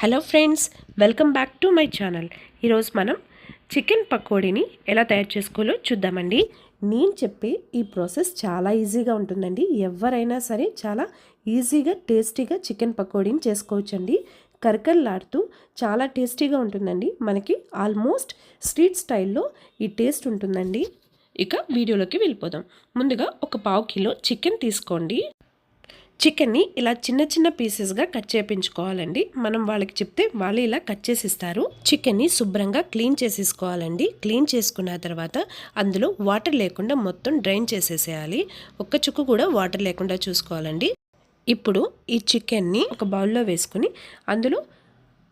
Hello friends, welcome back to my channel. ఈరోజు మనం chicken పకోడీని ఎలా తయారు చేసుకోవాలో చూద్దామండి. నేను చెప్పే ఈ ప్రాసెస్ చాలా ఈజీగా ఉంటుందండి. ఎవరైనా సరే చాలా ఈజీగా టేస్టీగా చికెన్ పకోడీని చేసుకోవచ్చండి. కరకరలాడుతూ చాలా టేస్టీగా ఉంటుందండి. మనకి ఆల్మోస్ట్ స్ట్రీట్ స్టైల్లో ఈ టేస్ట్ ఉంటుందండి. ఇక వీడియోలోకి వెళ్ళిపోదాం. ముందుగా ఒక 1/2 కిలో చికెన్ తీసుకోండి. చికెన్ని ఇలా చిన్న చిన్న పీసెస్గా కట్ చేయించుకోవాలండి. మనం వాళ్ళకి చెప్తే వాళ్ళు ఇలా కట్ చేసి ఇస్తారు. చికెన్ని శుభ్రంగా క్లీన్ చేసేసుకోవాలండి. క్లీన్ చేసుకున్న తర్వాత అందులో వాటర్ లేకుండా మొత్తం డ్రైన్ చేసేసేయాలి. ఒక్క చుక్క కూడా వాటర్ లేకుండా చూసుకోవాలండి. ఇప్పుడు ఈ చికెన్ని ఒక బౌల్లో వేసుకుని అందులో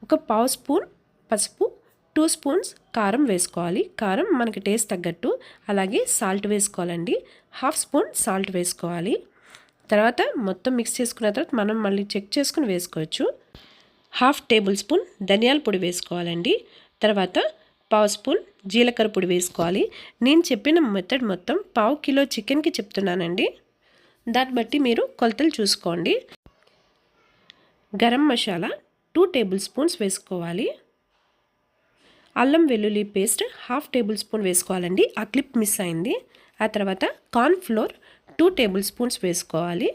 ఒక 1/2 స్పూన్ పసుపు, 2 స్పూన్స్ కారం వేసుకోవాలి. కారం మనకి టేస్ట్ తగ్గట్టు. అలాగే సాల్ట్ వేసుకోవాలండి. 1/2 స్పూన్ సాల్ట్ వేసుకోవాలి. తర్వాత మొత్తం మిక్స్ చేసుకున్న తర్వాత మనం మళ్ళీ చెక్ చేసుకుని వేసుకోవచ్చు. 1/2 టేబుల్ స్పూన్ ధనియాల పొడి వేసుకోవాలండి. తర్వాత 1/2 స్పూన్ జీలకర్ర పొడి వేసుకోవాలి. నేను చెప్పిన మెథడ్ మొత్తం 1/2 కిలో చికెన్కి చెప్తున్నానండి. దాన్ని బట్టి మీరు కొలతలు చూసుకోండి. గరం మసాలా 2 టేబుల్ స్పూన్స్ వేసుకోవాలి. అల్లం వెల్లుల్లి పేస్ట్ 1/2 టేబుల్ స్పూన్ వేసుకోవాలండి. ఆ క్లిప్ మిస్ అయింది. ఆ తర్వాత కార్న్ ఫ్లోర్ 2 టేబుల్ స్పూన్స్ వేసుకోవాలి.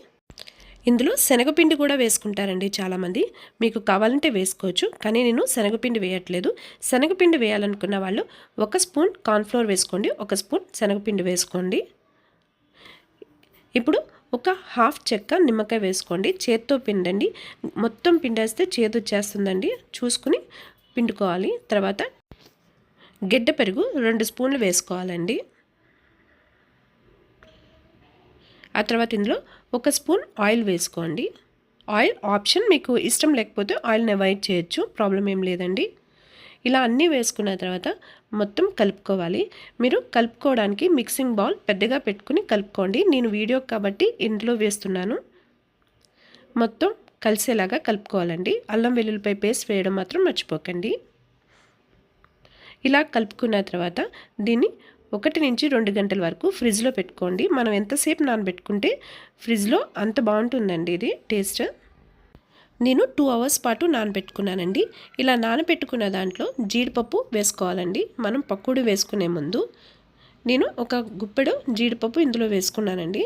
ఇందులో శనగపిండి కూడా వేసుకుంటారండి చాలామంది. మీకు కావాలంటే వేసుకోవచ్చు, కానీ నేను శనగపిండి వేయట్లేదు. శనగపిండి వేయాలనుకున్న వాళ్ళు 1 స్పూన్ కార్న్ ఫ్లోర్ వేసుకోండి, 1 స్పూన్ శనగపిండి వేసుకోండి. ఇప్పుడు ఒక 1/2 చెక్క నిమ్మకాయ వేసుకోండి. చేత్తో పిండండి. మొత్తం పిండేస్తే చేదు వచ్చేస్తుందండి. చూసుకుని పిండుకోవాలి. తర్వాత గడ్డ పెరుగు 2 స్పూన్లు వేసుకోవాలండి. ఆ తర్వాత ఇందులో 1 స్పూన్ ఆయిల్ వేసుకోండి. ఆయిల్ ఆప్షన్, మీకు ఇష్టం లేకపోతే ఆయిల్ని అవాయిడ్ చేయొచ్చు, ప్రాబ్లం ఏం లేదండి. ఇలా అన్నీ వేసుకున్న తర్వాత మొత్తం కలుపుకోవాలి. మీరు కలుపుకోవడానికి మిక్సింగ్ బౌల్ పెద్దగా పెట్టుకుని కలుపుకోండి. నేను వీడియో కాబట్టి ఇందులో వేస్తున్నాను. మొత్తం కలిసేలాగా కలుపుకోవాలండి. అల్లం వెల్లుల్లిపాయ పేస్ట్ వేయడం మాత్రం మర్చిపోకండి. ఇలా కలుపుకున్న తర్వాత దీన్ని 1 నుంచి 2 గంటల వరకు ఫ్రిడ్జ్లో పెట్టుకోండి. మనం ఎంతసేపు నానబెట్టుకుంటే ఫ్రిడ్జ్లో అంత బాగుంటుందండి ఇది టేస్ట్. నేను 2 అవర్స్ పాటు నానబెట్టుకున్నానండి. ఇలా నానబెట్టుకున్న దాంట్లో జీడిపప్పు వేసుకోవాలండి. మనం పకోడీ వేసుకునే ముందు నేను ఒక గుప్పెడు జీడిపప్పు ఇందులో వేసుకున్నానండి.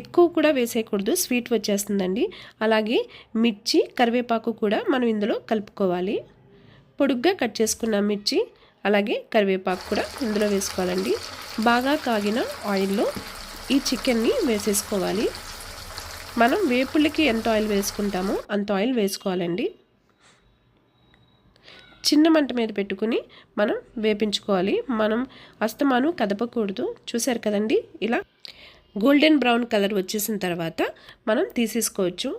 ఎక్కువ కూడా వేసేయకూడదు, స్వీట్ వచ్చేస్తుందండి. అలాగే మిర్చి, కరివేపాకు కూడా మనం ఇందులో కలుపుకోవాలి. పొడుగ్గా కట్ చేసుకున్న మిర్చి అలాగే కరివేపాకు కూడా ఇందులో వేసుకోవాలండి. బాగా కాగిన ఆయిల్లో ఈ చికెన్ని వేసేసుకోవాలి. మనం వేపుళ్ళకి ఎంత ఆయిల్ వేసుకుంటామో అంత ఆయిల్ వేసుకోవాలండి. చిన్న మంట మీద పెట్టుకుని మనం వేపించుకోవాలి. మనం అస్తమాను కదపకూడదు. చూసారు కదండి, ఇలా గోల్డెన్ బ్రౌన్ కలర్ వచ్చేసిన తర్వాత మనం తీసేసుకోవచ్చు.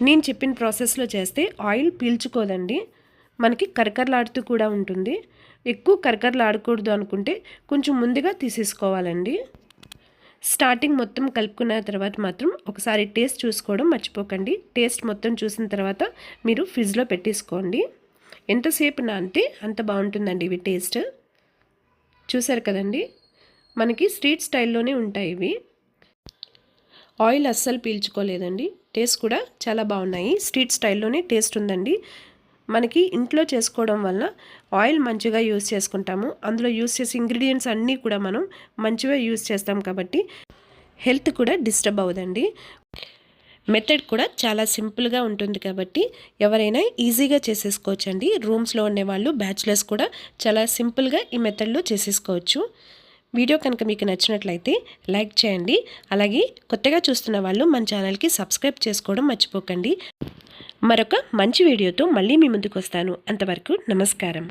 నేను చెప్పిన ప్రాసెస్లో చేస్తే ఆయిల్ పీల్చుకోదండి. మనకి కరకరలాడుతూ కూడా ఉంటుంది. ఎక్కువ కరకరలాడకూడదు అనుకుంటే కొంచెం ముందుగా తీసేసుకోవాలండి. స్టార్టింగ్ మొత్తం కలుపుకున్న తర్వాత మాత్రం ఒకసారి టేస్ట్ చూసుకోవడం మర్చిపోకండి. టేస్ట్ మొత్తం చూసిన తర్వాత మీరు ఫ్రిడ్జ్లో పెట్టేసుకోండి. ఎంతసేపు నానితే అంత బాగుంటుందండి ఇవి టేస్ట్. చూసారు కదండి, మనకి స్ట్రీట్ స్టైల్లోనే ఉంటాయి ఇవి. ఆయిల్ అస్సలు పీల్చుకోలేదండి. టేస్ట్ కూడా చాలా బాగున్నాయి. స్ట్రీట్ స్టైల్లోనే టేస్ట్ ఉందండి. మనకి ఇంట్లో చేసుకోవడం వల్ల ఆయిల్ మంచిగా యూస్ చేసుకుంటాము. అందులో యూస్ చేసే ఇంగ్రీడియంట్స్ అన్నీ కూడా మనం మంచిగా యూస్ చేస్తాం కాబట్టి హెల్త్ కూడా డిస్టర్బ్ అవ్వదండి. మెథడ్ కూడా చాలా సింపుల్గా ఉంటుంది కాబట్టి ఎవరైనా ఈజీగా చేసేసుకోవచ్చండి. రూమ్స్లో ఉండేవాళ్ళు, బ్యాచిలర్స్ కూడా చాలా సింపుల్గా ఈ మెథడ్లో చేసేసుకోవచ్చు. వీడియో కనుక మీకు నచ్చినట్లయితే లైక్ చేయండి. అలాగే కొత్తగా చూస్తున్న వాళ్ళు మన ఛానల్కి సబ్స్క్రైబ్ చేసుకోవడం మర్చిపోకండి. మరొక మంచి వీడియోతో మళ్ళీ మీ ముందుకు వస్తాను. అంతవరకు నమస్కారం.